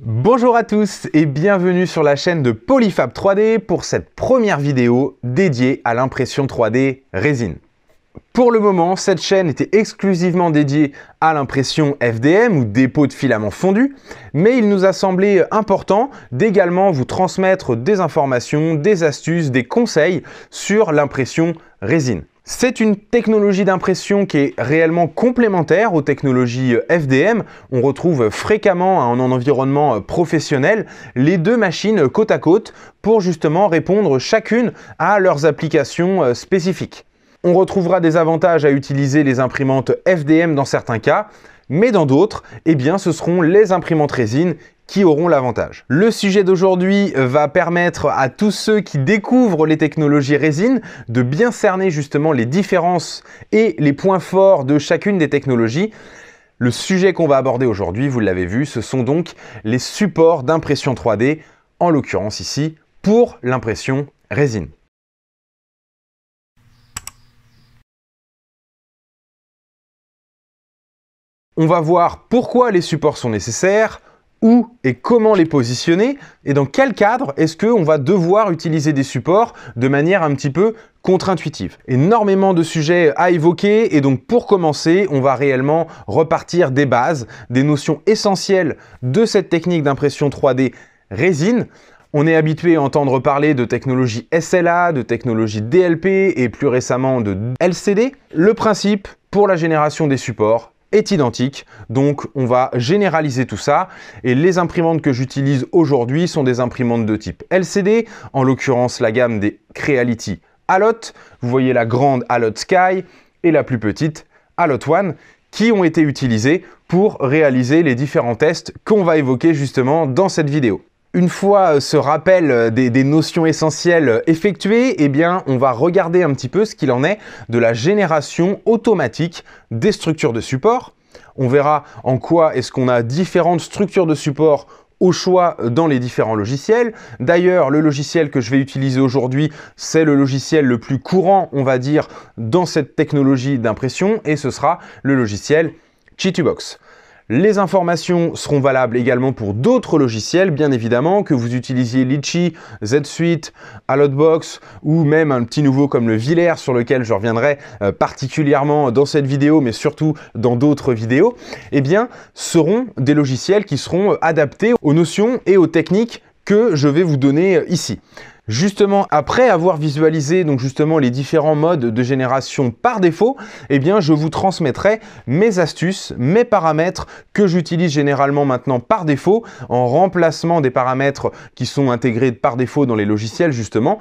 Bonjour à tous et bienvenue sur la chaîne de Polyfab 3D pour cette première vidéo dédiée à l'impression 3D résine. Pour le moment, cette chaîne était exclusivement dédiée à l'impression FDM ou dépôt de filaments fondus, mais il nous a semblé important d'également vous transmettre des informations, des astuces, des conseils sur l'impression résine. C'est une technologie d'impression qui est réellement complémentaire aux technologies FDM. On retrouve fréquemment en environnement professionnel les deux machines côte à côte pour justement répondre chacune à leurs applications spécifiques. On retrouvera des avantages à utiliser les imprimantes FDM dans certains cas, mais dans d'autres, ce seront les imprimantes résine qui auront l'avantage. Le sujet d'aujourd'hui va permettre à tous ceux qui découvrent les technologies résine de bien cerner justement les différences et les points forts de chacune des technologies. Le sujet qu'on va aborder aujourd'hui, vous l'avez vu, ce sont donc les supports d'impression 3D, en l'occurrence ici, pour l'impression résine. On va voir pourquoi les supports sont nécessaires, où et comment les positionner, et dans quel cadre est-ce qu'on va devoir utiliser des supports de manière un petit peu contre-intuitive. Énormément de sujets à évoquer, et donc pour commencer, on va réellement repartir des bases, des notions essentielles de cette technique d'impression 3D résine. On est habitué à entendre parler de technologie SLA, de technologie DLP et plus récemment de LCD. Le principe pour la génération des supports est identique, donc on va généraliser tout ça et les imprimantes que j'utilise aujourd'hui sont des imprimantes de type LCD, en l'occurrence la gamme des Creality Alloth, vous voyez la grande Alloth Sky et la plus petite Alloth One qui ont été utilisées pour réaliser les différents tests qu'on va évoquer justement dans cette vidéo. Une fois ce rappel des notions essentielles effectué, on va regarder un petit peu ce qu'il en est de la génération automatique des structures de support. On verra en quoi est-ce qu'on a différentes structures de support au choix dans les différents logiciels. D'ailleurs, le logiciel que je vais utiliser aujourd'hui, c'est le logiciel le plus courant, on va dire, dans cette technologie d'impression, et ce sera le logiciel Chitubox. Les informations seront valables également pour d'autres logiciels, bien évidemment, que vous utilisiez Litchi, Z-Suite, Allothbox ou même un petit nouveau comme le Villers sur lequel je reviendrai particulièrement dans cette vidéo, mais surtout dans d'autres vidéos, seront des logiciels qui seront adaptés aux notions et aux techniques que je vais vous donner ici. Justement, après avoir visualisé les différents modes de génération par défaut, je vous transmettrai mes astuces, mes paramètres que j'utilise généralement maintenant par défaut, en remplacement des paramètres qui sont intégrés par défaut dans les logiciels justement.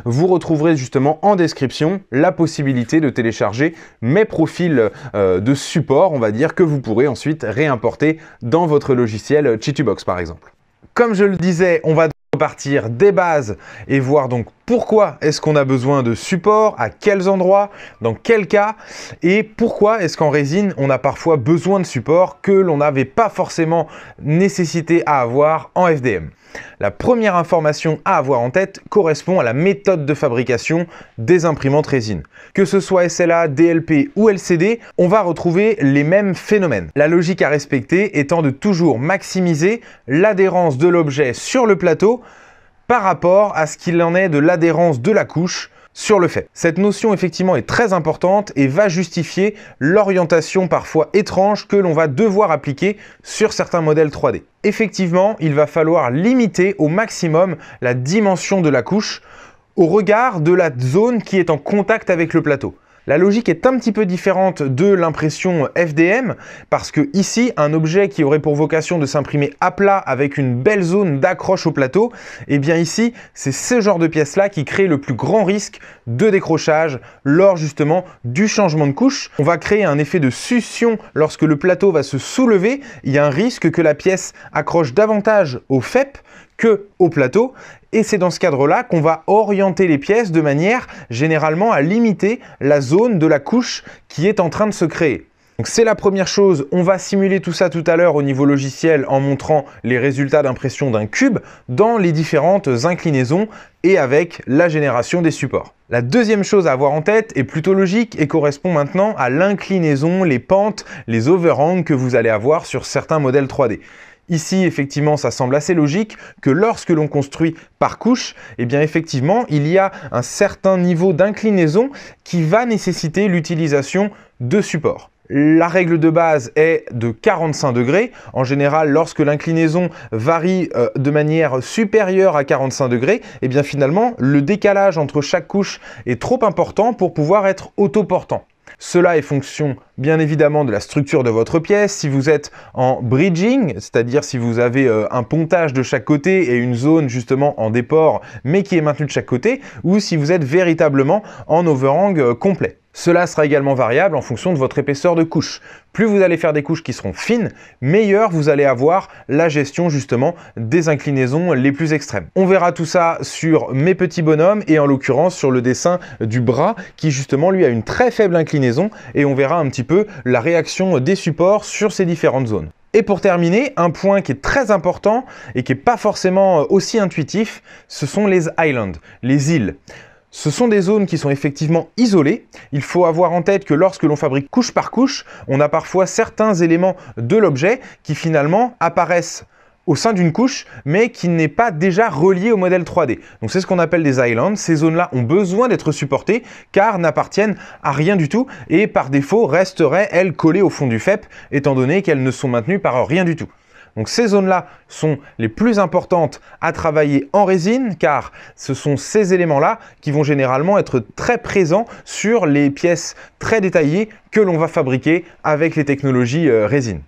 Vous retrouverez justement en description la possibilité de télécharger mes profils de support, on va dire, que vous pourrez ensuite réimporter dans votre logiciel Chitubox par exemple. Comme je le disais, on va partir des bases et voir donc pourquoi est-ce qu'on a besoin de support, à quels endroits, dans quel cas, et pourquoi est-ce qu'en résine on a parfois besoin de support que l'on n'avait pas forcément nécessité à avoir en FDM. La première information à avoir en tête correspond à la méthode de fabrication des imprimantes résine. Que ce soit SLA, DLP ou LCD, on va retrouver les mêmes phénomènes. La logique à respecter étant de toujours maximiser l'adhérence de l'objet sur le plateau par rapport à ce qu'il en est de l'adhérence de la couche sur le fait. Cette notion effectivement est très importante et va justifier l'orientation parfois étrange que l'on va devoir appliquer sur certains modèles 3D. Effectivement, il va falloir limiter au maximum la dimension de la couche au regard de la zone qui est en contact avec le plateau. La logique est un petit peu différente de l'impression FDM parce que ici, un objet qui aurait pour vocation de s'imprimer à plat avec une belle zone d'accroche au plateau, ici, c'est ce genre de pièces-là qui crée le plus grand risque de décrochage lors justement du changement de couche. On va créer un effet de succion lorsque le plateau va se soulever. Il y a un risque que la pièce accroche davantage au FEP que au plateau, et c'est dans ce cadre-là qu'on va orienter les pièces de manière généralement à limiter la zone de la couche qui est en train de se créer. Donc c'est la première chose, on va simuler tout ça tout à l'heure au niveau logiciel en montrant les résultats d'impression d'un cube dans les différentes inclinaisons et avec la génération des supports. La deuxième chose à avoir en tête est plutôt logique et correspond maintenant à l'inclinaison, les pentes, les overhangs que vous allez avoir sur certains modèles 3D. Ici, effectivement, ça semble assez logique que lorsque l'on construit par couche, eh bien effectivement, il y a un certain niveau d'inclinaison qui va nécessiter l'utilisation de supports. La règle de base est de 45 degrés. En général, lorsque l'inclinaison varie de manière supérieure à 45 degrés, eh bien finalement, le décalage entre chaque couche est trop important pour pouvoir être autoportant. Cela est fonction bien évidemment de la structure de votre pièce. Si vous êtes en bridging, c'est-à-dire si vous avez un pontage de chaque côté et une zone justement en déport mais qui est maintenue de chaque côté, ou si vous êtes véritablement en overhang complet. Cela sera également variable en fonction de votre épaisseur de couche. Plus vous allez faire des couches qui seront fines, meilleur vous allez avoir la gestion justement des inclinaisons les plus extrêmes. On verra tout ça sur mes petits bonhommes et en l'occurrence sur le dessin du bras qui justement lui a une très faible inclinaison et on verra un petit peu la réaction des supports sur ces différentes zones. Et pour terminer, un point qui est très important et qui n'est pas forcément aussi intuitif, ce sont les islands, les îles. Ce sont des zones qui sont effectivement isolées. Il faut avoir en tête que lorsque l'on fabrique couche par couche, on a parfois certains éléments de l'objet qui finalement apparaissent au sein d'une couche, mais qui n'est pas déjà relié au modèle 3D. Donc c'est ce qu'on appelle des islands. Ces zones-là ont besoin d'être supportées car n'appartiennent à rien du tout et par défaut resteraient, elles, collées au fond du FEP, étant donné qu'elles ne sont maintenues par rien du tout. Donc ces zones-là sont les plus importantes à travailler en résine car ce sont ces éléments-là qui vont généralement être très présents sur les pièces très détaillées que l'on va fabriquer avec les technologies résine.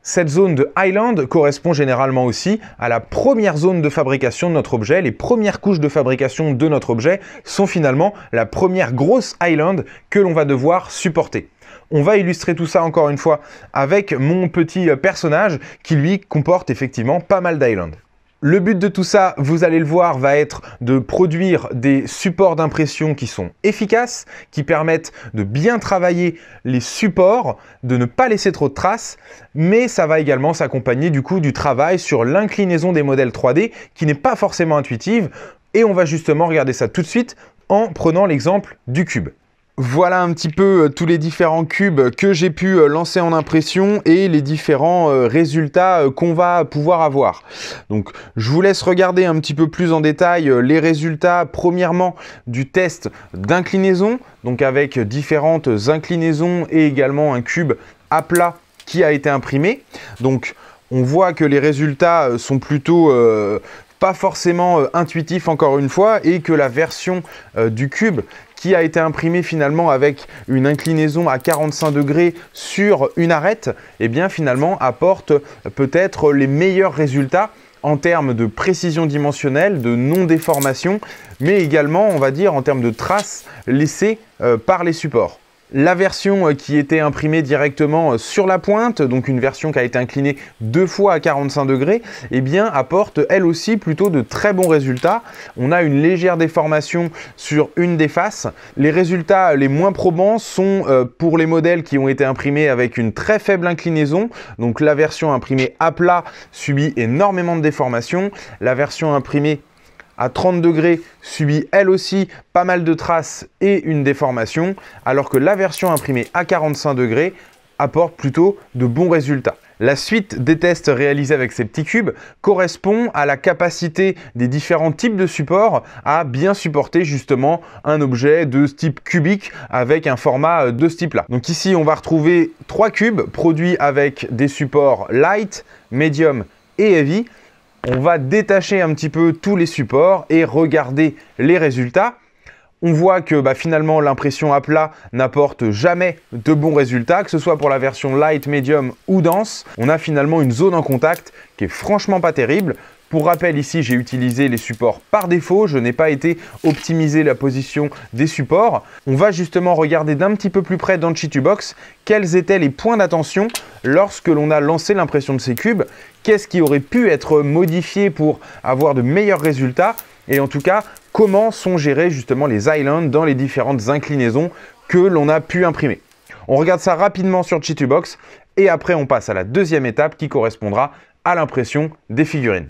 Cette zone de island correspond généralement aussi à la première zone de fabrication de notre objet. Les premières couches de fabrication de notre objet sont finalement la première grosse island que l'on va devoir supporter. On va illustrer tout ça encore une fois avec mon petit personnage qui lui comporte effectivement pas mal d'islands. Le but de tout ça, vous allez le voir, va être de produire des supports d'impression qui sont efficaces, qui permettent de bien travailler les supports, de ne pas laisser trop de traces, mais ça va également s'accompagner du coup du travail sur l'inclinaison des modèles 3D qui n'est pas forcément intuitive et on va justement regarder ça tout de suite en prenant l'exemple du cube. Voilà un petit peu tous les différents cubes que j'ai pu lancer en impression et les différents résultats qu'on va pouvoir avoir. Donc je vous laisse regarder un petit peu plus en détail les résultats premièrement du test d'inclinaison, donc avec différentes inclinaisons et également un cube à plat qui a été imprimé. Donc on voit que les résultats sont plutôt pas forcément intuitifs encore une fois et que la version du cube qui a été imprimé finalement avec une inclinaison à 45 degrés sur une arête, et bien finalement apporte peut-être les meilleurs résultats en termes de précision dimensionnelle, de non-déformation, mais également, on va dire, en termes de traces laissées par les supports. La version qui était imprimée directement sur la pointe, donc une version qui a été inclinée 2 fois à 45 degrés, eh bien apporte elle aussi plutôt de très bons résultats. On a une légère déformation sur une des faces. Les résultats les moins probants sont pour les modèles qui ont été imprimés avec une très faible inclinaison. Donc la version imprimée à plat subit énormément de déformation. La version imprimée à 30 degrés subit elle aussi pas mal de traces et une déformation, alors que la version imprimée à 45 degrés apporte plutôt de bons résultats. La suite des tests réalisés avec ces petits cubes correspond à la capacité des différents types de supports à bien supporter justement un objet de ce type cubique avec un format de ce type-là. Donc ici, on va retrouver 3 cubes produits avec des supports light, medium et heavy. On va détacher un petit peu tous les supports et regarder les résultats. On voit que finalement l'impression à plat n'apporte jamais de bons résultats, que ce soit pour la version light, medium ou dense. On a finalement une zone en contact qui est franchement pas terrible. Pour rappel, ici, j'ai utilisé les supports par défaut. Je n'ai pas été optimiser la position des supports. On va justement regarder d'un petit peu plus près dans Chitubox quels étaient les points d'attention lorsque l'on a lancé l'impression de ces cubes. Qu'est-ce qui aurait pu être modifié pour avoir de meilleurs résultats? Et en tout cas, comment sont gérés justement les islands dans les différentes inclinaisons que l'on a pu imprimer. On regarde ça rapidement sur Chitubox et après on passe à la deuxième étape qui correspondra à l'impression des figurines.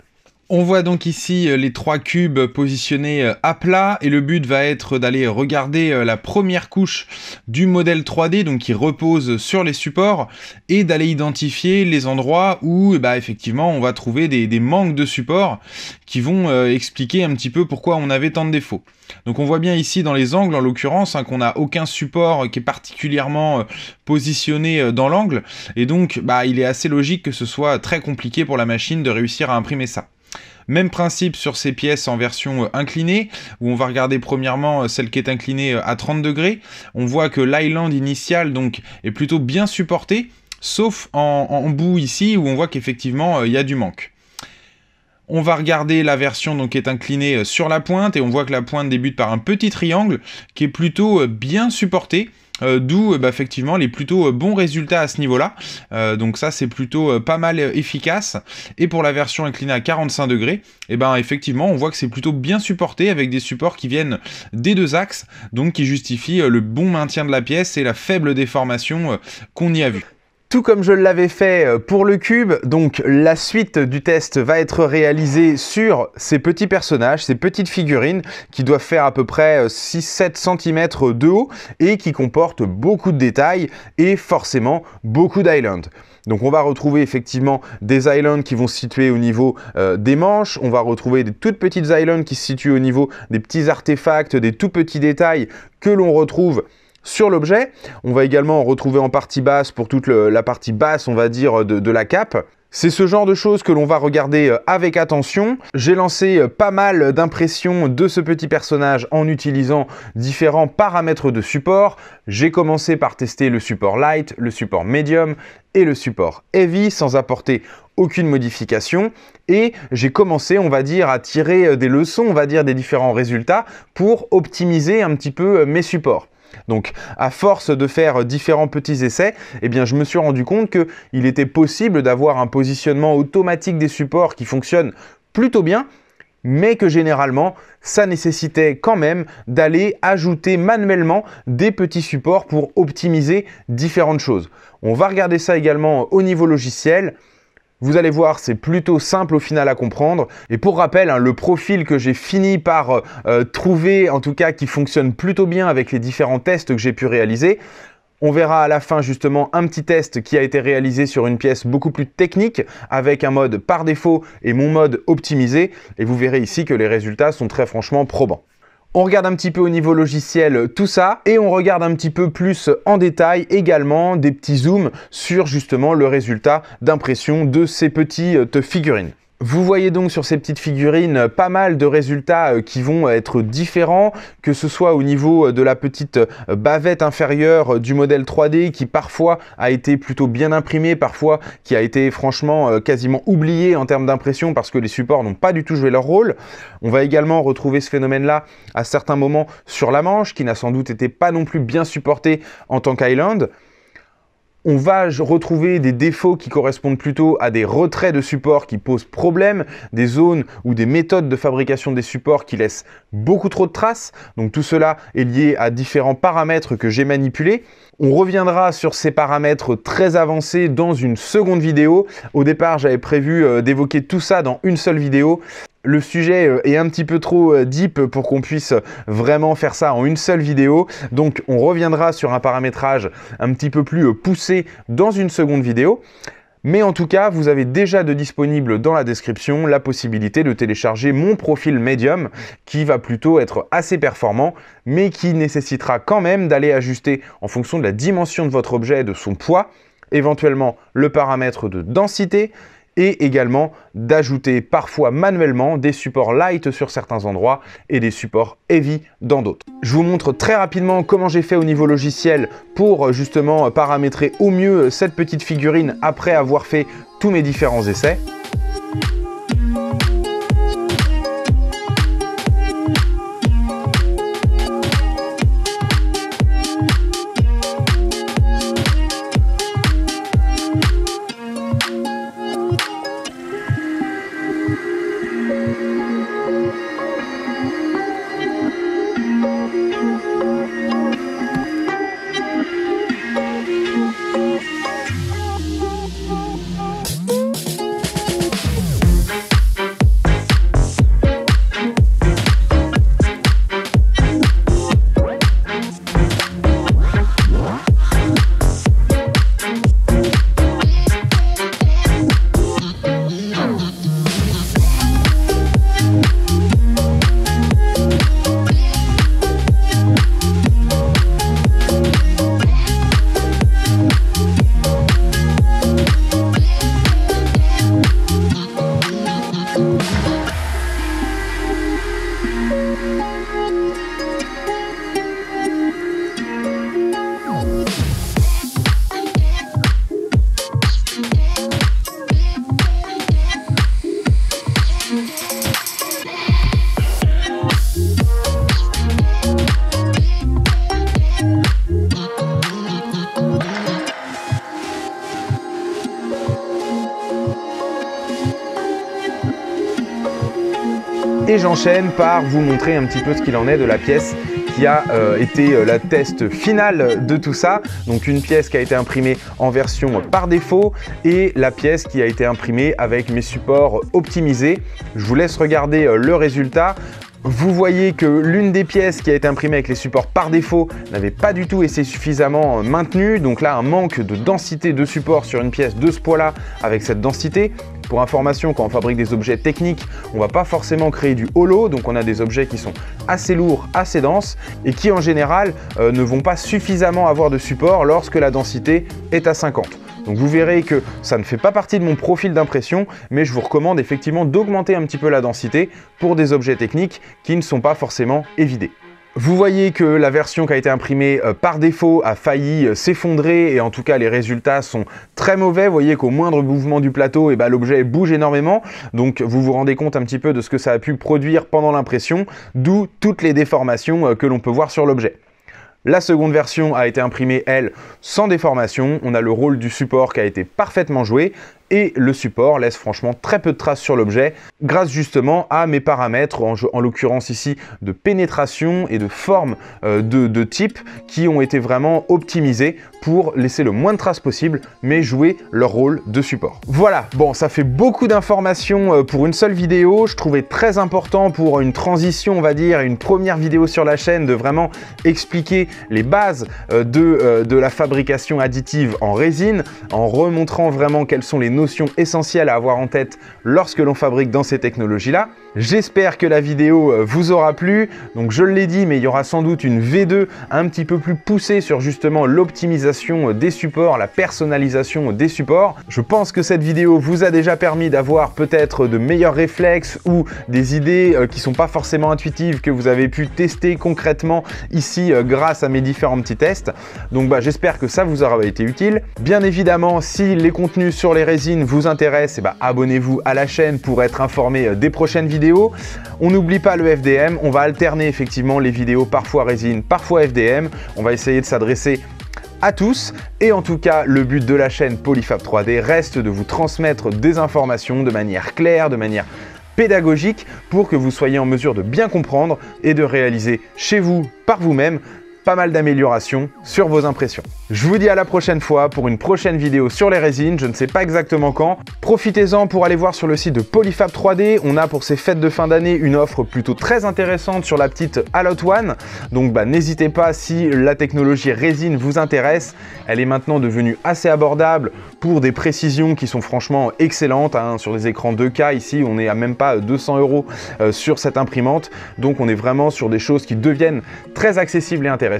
On voit donc ici les 3 cubes positionnés à plat et le but va être d'aller regarder la première couche du modèle 3D donc qui repose sur les supports et d'aller identifier les endroits où effectivement on va trouver des manques de support qui vont expliquer un petit peu pourquoi on avait tant de défauts. Donc on voit bien ici dans les angles en l'occurrence qu'on n'a aucun support qui est particulièrement positionné dans l'angle et donc il est assez logique que ce soit très compliqué pour la machine de réussir à imprimer ça. Même principe sur ces pièces en version inclinée, où on va regarder premièrement celle qui est inclinée à 30 degrés. On voit que l'island initial donc, est plutôt bien supporté, sauf en bout ici, où on voit qu'effectivement il y a du manque. On va regarder la version donc, qui est inclinée sur la pointe, et on voit que la pointe débute par un petit triangle, qui est plutôt bien supporté. D'où effectivement les plutôt bons résultats à ce niveau-là. Donc ça c'est plutôt pas mal efficace. Et pour la version inclinée à 45 degrés, effectivement on voit que c'est plutôt bien supporté avec des supports qui viennent des 2 axes, donc qui justifient le bon maintien de la pièce et la faible déformation qu'on y a vu. Tout comme je l'avais fait pour le cube, donc la suite du test va être réalisée sur ces petits personnages, ces petites figurines qui doivent faire à peu près 6-7 cm de haut et qui comportent beaucoup de détails et forcément beaucoup d'islands. Donc on va retrouver effectivement des islands qui vont se situer au niveau des manches, on va retrouver des toutes petites islands qui se situent au niveau des petits artefacts, des tout petits détails que l'on retrouve sur l'objet. On va également en retrouver en partie basse pour toute la partie basse, on va dire, de la cape. C'est ce genre de choses que l'on va regarder avec attention. J'ai lancé pas mal d'impressions de ce petit personnage en utilisant différents paramètres de support. J'ai commencé par tester le support light, le support medium et le support heavy sans apporter aucune modification. Et j'ai commencé, on va dire, à tirer des leçons, on va dire, des différents résultats pour optimiser un petit peu mes supports. Donc, à force de faire différents petits essais, je me suis rendu compte qu'il était possible d'avoir un positionnement automatique des supports qui fonctionne plutôt bien, mais que généralement, ça nécessitait quand même d'aller ajouter manuellement des petits supports pour optimiser différentes choses. On va regarder ça également au niveau logiciel. Vous allez voir, c'est plutôt simple au final à comprendre. Et pour rappel, le profil que j'ai fini par trouver, en tout cas qui fonctionne plutôt bien avec les différents tests que j'ai pu réaliser, on verra à la fin justement un petit test qui a été réalisé sur une pièce beaucoup plus technique avec un mode par défaut et mon mode optimisé. Et vous verrez ici que les résultats sont très franchement probants. On regarde un petit peu au niveau logiciel tout ça et on regarde un petit peu plus en détail également des petits zooms sur justement le résultat d'impression de ces petites figurines. Vous voyez donc sur ces petites figurines pas mal de résultats qui vont être différents, que ce soit au niveau de la petite bavette inférieure du modèle 3D qui parfois a été plutôt bien imprimé, parfois qui a été franchement quasiment oublié en termes d'impression parce que les supports n'ont pas du tout joué leur rôle. On va également retrouver ce phénomène-là à certains moments sur la manche qui n'a sans doute été pas non plus bien supporté en tant qu'island. On va retrouver des défauts qui correspondent plutôt à des retraits de supports qui posent problème, des zones ou des méthodes de fabrication des supports qui laissent beaucoup trop de traces. Donc tout cela est lié à différents paramètres que j'ai manipulés. On reviendra sur ces paramètres très avancés dans une seconde vidéo. Au départ, j'avais prévu d'évoquer tout ça dans une seule vidéo. Le sujet est un petit peu trop deep pour qu'on puisse vraiment faire ça en une seule vidéo. Donc on reviendra sur un paramétrage un petit peu plus poussé dans une seconde vidéo. Mais en tout cas, vous avez déjà de disponible dans la description la possibilité de télécharger mon profil Medium qui va plutôt être assez performant, mais qui nécessitera quand même d'aller ajuster en fonction de la dimension de votre objet et de son poids, éventuellement le paramètre de densité, et également d'ajouter parfois manuellement des supports light sur certains endroits et des supports heavy dans d'autres. Je vous montre très rapidement comment j'ai fait au niveau logiciel pour justement paramétrer au mieux cette petite figurine après avoir fait tous mes différents essais. Et j'enchaîne par vous montrer un petit peu ce qu'il en est de la pièce qui a été la test finale de tout ça. Donc une pièce qui a été imprimée en version par défaut et la pièce qui a été imprimée avec mes supports optimisés. Je vous laisse regarder le résultat. Vous voyez que l'une des pièces qui a été imprimée avec les supports par défaut n'avait pas du tout été suffisamment maintenue. Donc là, un manque de densité de support sur une pièce de ce poids-là avec cette densité. Pour information, quand on fabrique des objets techniques, on ne va pas forcément créer du hollow, donc on a des objets qui sont assez lourds, assez denses et qui en général ne vont pas suffisamment avoir de support lorsque la densité est à 50. Donc vous verrez que ça ne fait pas partie de mon profil d'impression, mais je vous recommande effectivement d'augmenter un petit peu la densité pour des objets techniques qui ne sont pas forcément évidés. Vous voyez que la version qui a été imprimée par défaut a failli s'effondrer et en tout cas les résultats sont très mauvais. Vous voyez qu'au moindre mouvement du plateau, l'objet bouge énormément. Donc vous vous rendez compte un petit peu de ce que ça a pu produire pendant l'impression, d'où toutes les déformations que l'on peut voir sur l'objet. La seconde version a été imprimée, elle, sans déformation. On a le rôle du support qui a été parfaitement joué et le support laisse franchement très peu de traces sur l'objet grâce justement à mes paramètres, en l'occurrence ici de pénétration et de forme de type qui ont été vraiment optimisés pour laisser le moins de traces possible mais jouer leur rôle de support. Voilà, bon, ça fait beaucoup d'informations pour une seule vidéo. Je trouvais très important pour une transition, on va dire, une première vidéo sur la chaîne de vraiment expliquer les bases de la fabrication additive en résine en remontrant vraiment quelles sont les notions essentielles à avoir en tête lorsque l'on fabrique dans ces technologies-là. J'espère que la vidéo vous aura plu. Donc je l'ai dit, mais il y aura sans doute une V2 un petit peu plus poussée sur justement l'optimisation des supports, la personnalisation des supports. Je pense que cette vidéo vous a déjà permis d'avoir peut-être de meilleurs réflexes ou des idées qui sont pas forcément intuitives que vous avez pu tester concrètement ici grâce à mes différents petits tests. Donc j'espère que ça vous aura été utile. Bien évidemment, si les contenus sur les résines vous intéressent, abonnez-vous à la chaîne pour être informé des prochaines vidéos. On n'oublie pas le FDM, on va alterner effectivement les vidéos parfois résine, parfois FDM. On va essayer de s'adresser à tous et en tout cas le but de la chaîne Polyfab 3D reste de vous transmettre des informations de manière claire, de manière pédagogique pour que vous soyez en mesure de bien comprendre et de réaliser chez vous par vous-même pas mal d'améliorations sur vos impressions. Je vous dis à la prochaine fois pour une prochaine vidéo sur les résines, je ne sais pas exactement quand. Profitez-en pour aller voir sur le site de Polyfab 3D. On a pour ces fêtes de fin d'année une offre plutôt très intéressante sur la petite Allotte One. Donc n'hésitez pas si la technologie résine vous intéresse. Elle est maintenant devenue assez abordable pour des précisions qui sont franchement excellentes. Sur des écrans 2K ici, on est à même pas 200 € sur cette imprimante. Donc on est vraiment sur des choses qui deviennent très accessibles et intéressantes.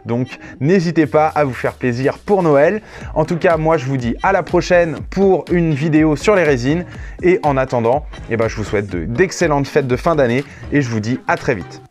Donc n'hésitez pas à vous faire plaisir pour Noël. En tout cas, moi je vous dis à la prochaine pour une vidéo sur les résines. Et en attendant, je vous souhaite d'excellentes fêtes de fin d'année et je vous dis à très vite.